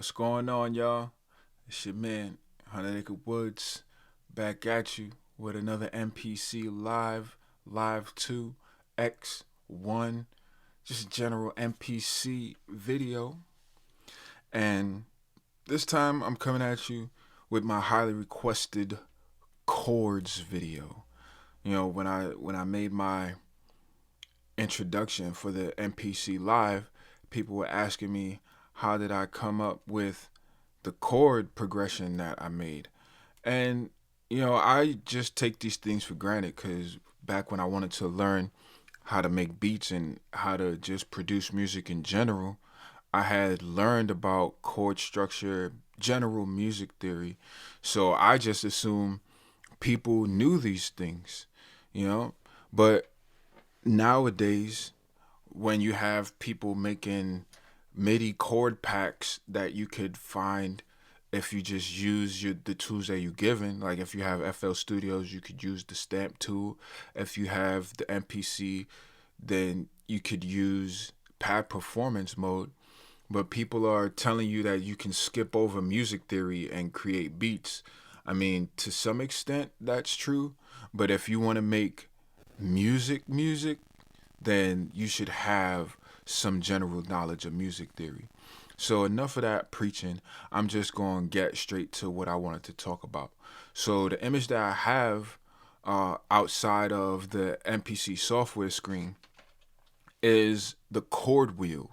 What's going on, y'all? It's your man, 100 Acre Woods, back at you with another MPC Live 2, X1, just general MPC video. And this time I'm coming at you with my highly requested chords video. When I made my introduction for the MPC Live, people were asking me how did I come up with the chord progression that I made. And I just take these things for granted because back when I wanted to learn how to make beats and how to just produce music in general, I had learned about chord structure, general music theory. So I just assumed people knew these things, you know? But nowadays, when you have people making MIDI chord packs that you could find if you just use the tools that you're given. Like if you have FL Studios, you could use the stamp tool. If you have the MPC, then you could use pad performance mode. But people are telling you that you can skip over music theory and create beats. I mean, to some extent, that's true. But if you want to make music, then you should have some general knowledge of music theory. So enough of that preaching. I'm just going to get straight to what I wanted to talk about. So the image that I have outside of the MPC software screen is the chord wheel.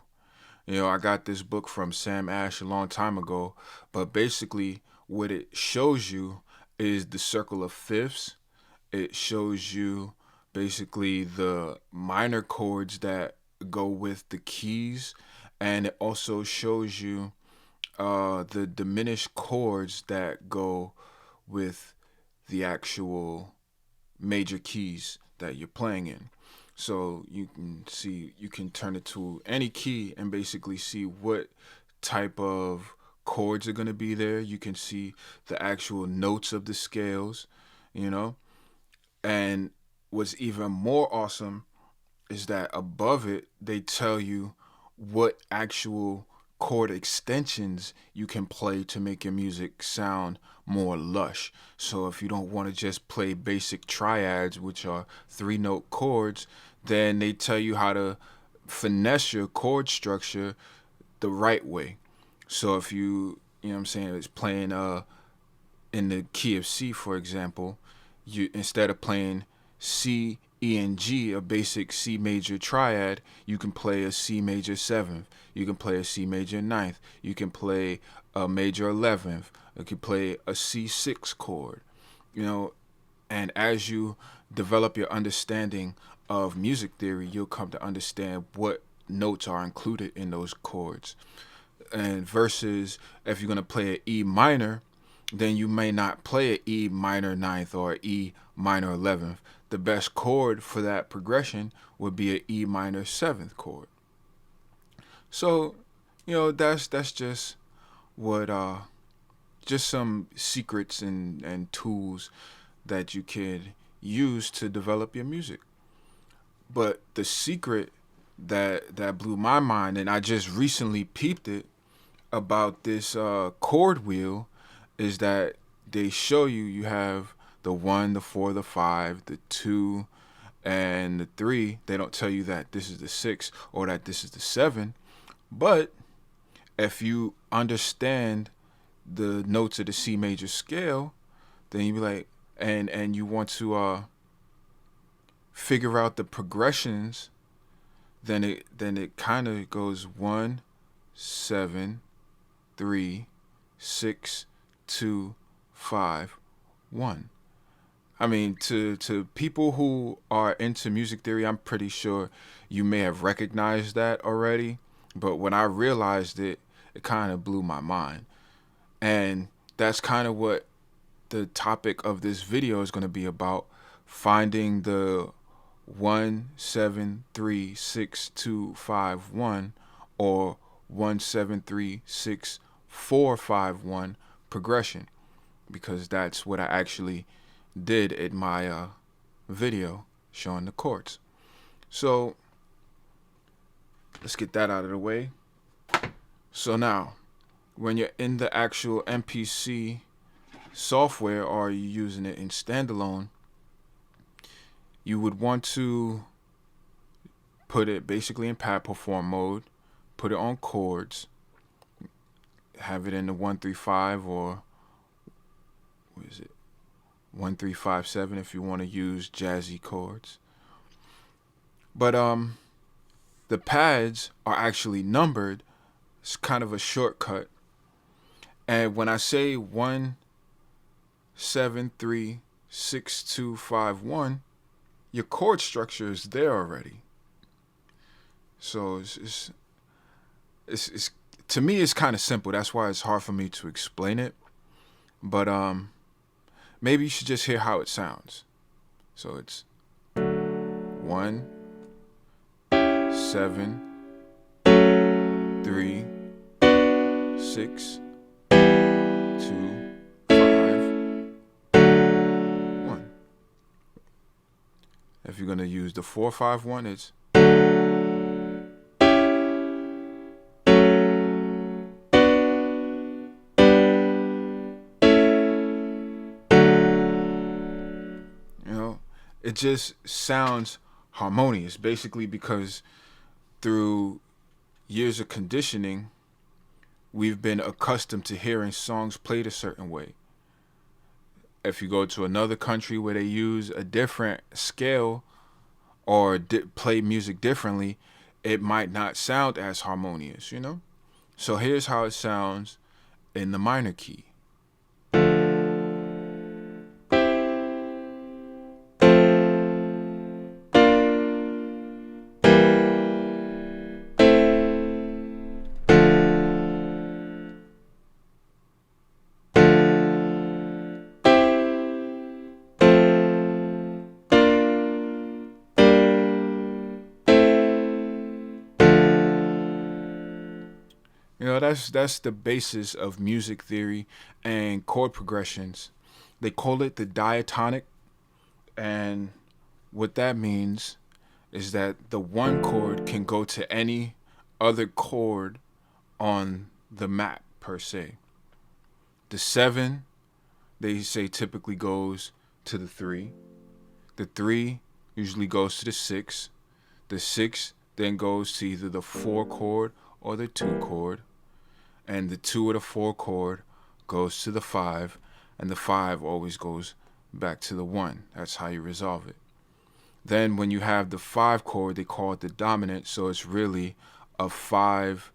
I got this book from Sam Ash a long time ago, but basically what it shows you is the circle of fifths. It shows you basically the minor chords that go with the keys, and it also shows you the diminished chords that go with the actual major keys that you're playing in. So you can turn it to any key and basically see what type of chords are going to be there. You can see the actual notes of the scales, you know. And what's even more awesome is that above it, they tell you what actual chord extensions you can play to make your music sound more lush. So if you don't want to just play basic triads, which are 3-note chords, then they tell you how to finesse your chord structure the right way. So if you know what I'm saying, it's playing in the key of C, for example, you instead of playing C, E, and G, a basic C major triad, you can play a C major 7th. You can play a C major 9th. You can play a major 11th. You can play a C6 chord. And as you develop your understanding of music theory, you'll come to understand what notes are included in those chords. And versus if you're going to play an E minor, then you may not play an E minor 9th or E minor 11th. The best chord for that progression would be an E minor 7th chord. So, that's just what just some secrets and tools that you could use to develop your music. But the secret that blew my mind, and I just recently peeped it about this chord wheel, is that they show you have the 1, the 4, the 5, the 2, and the 3. They don't tell you that this is the 6 or that this is the 7. But if you understand the notes of the C major scale, then you be like, and you want to figure out the progressions, then it kind of goes 1, 7, 3, 6, 2, 5, 1. I mean, to people who are into music theory, I'm pretty sure you may have recognized that already. But when I realized it, it kind of blew my mind. And that's kind of what the topic of this video is going to be about: finding the 1, 7, 3, 6, 2, 5, 1 or 1, 7, 3, 6, 4, 5, 1 progression, because that's what I actually did in my video showing the chords. So let's get that out of the way. So now when you're in the actual MPC software or you're using it in standalone, you would want to put it basically in pad perform mode, put it on chords, have it in the 135 or what is it, 1357 if you want to use jazzy chords. But the pads are actually numbered. It's kind of a shortcut. And when I say 1736251, your chord structure is there already. So it's to me it's kind of simple. That's why it's hard for me to explain it. But maybe you should just hear how it sounds. So it's 1 7 3 6 2 5 1. If you're gonna use the 4-5-1, it's it just sounds harmonious, basically because through years of conditioning, we've been accustomed to hearing songs played a certain way. If you go to another country where they use a different scale or play music differently, it might not sound as harmonious, So here's how it sounds in the minor key. That's the basis of music theory and chord progressions. They call it the diatonic, and what that means is that the one chord can go to any other chord on the map per se. The 7, they say, typically goes to the 3. The 3 usually goes to the 6. The 6 then goes to either the 4 chord or the 2 chord. And the 2 or the 4 chord goes to the 5, and the 5 always goes back to the 1. That's how you resolve it. Then when you have the 5 chord, they call it the dominant, so it's really a 5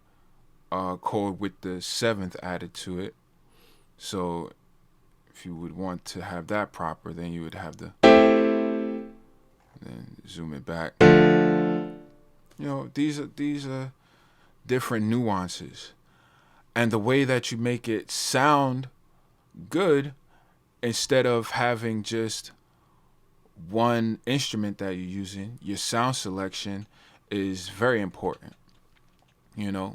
chord with the 7th added to it. So if you would want to have that proper, then you would have the, then zoom it back. These are different nuances. And the way that you make it sound good, instead of having just one instrument that you're using, your sound selection is very important.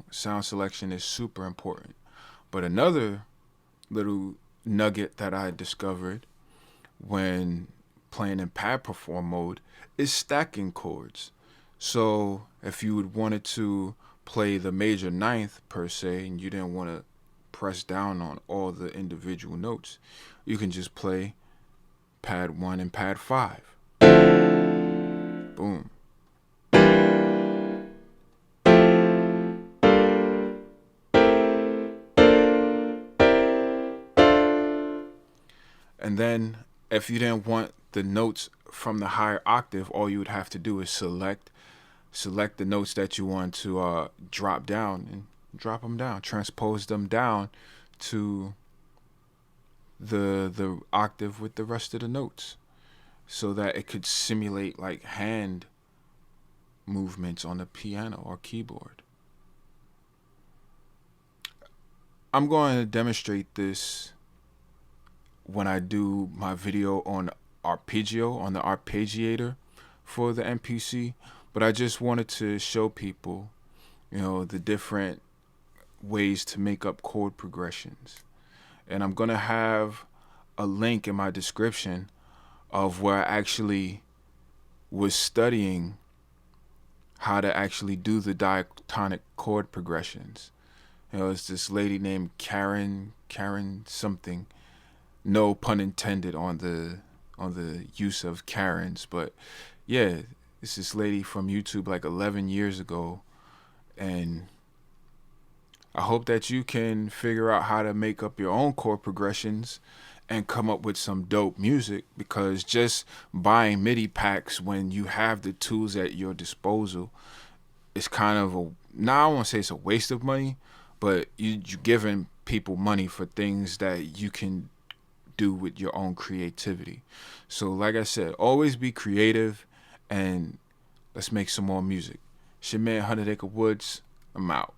Sound selection is super important. But another little nugget that I discovered when playing in pad perform mode is stacking chords. So if you would wanted to play the major ninth per se, and you didn't want to press down on all the individual notes, you can just play pad 1 and pad 5. Boom. And then if you didn't want the notes from the higher octave, all you would have to do is select the notes that you want to drop down, and drop them down, transpose them down to the octave with the rest of the notes, so that it could simulate like hand movements on the piano or keyboard. I'm going to demonstrate this when I do my video on arpeggio, on the arpeggiator for the MPC. But I just wanted to show people, the different ways to make up chord progressions. And I'm going to have a link in my description of where I actually was studying how to actually do the diatonic chord progressions. It's this lady named Karen something. No pun intended on the use of Karens, but yeah, it's this lady from YouTube like 11 years ago, and I hope that you can figure out how to make up your own chord progressions and come up with some dope music, because just buying MIDI packs when you have the tools at your disposal is kind of a, now I won't say it's a waste of money, but you're giving people money for things that you can do with your own creativity. So like I said, always be creative, and let's make some more music. It's your man 100 Acre Woods. I'm out.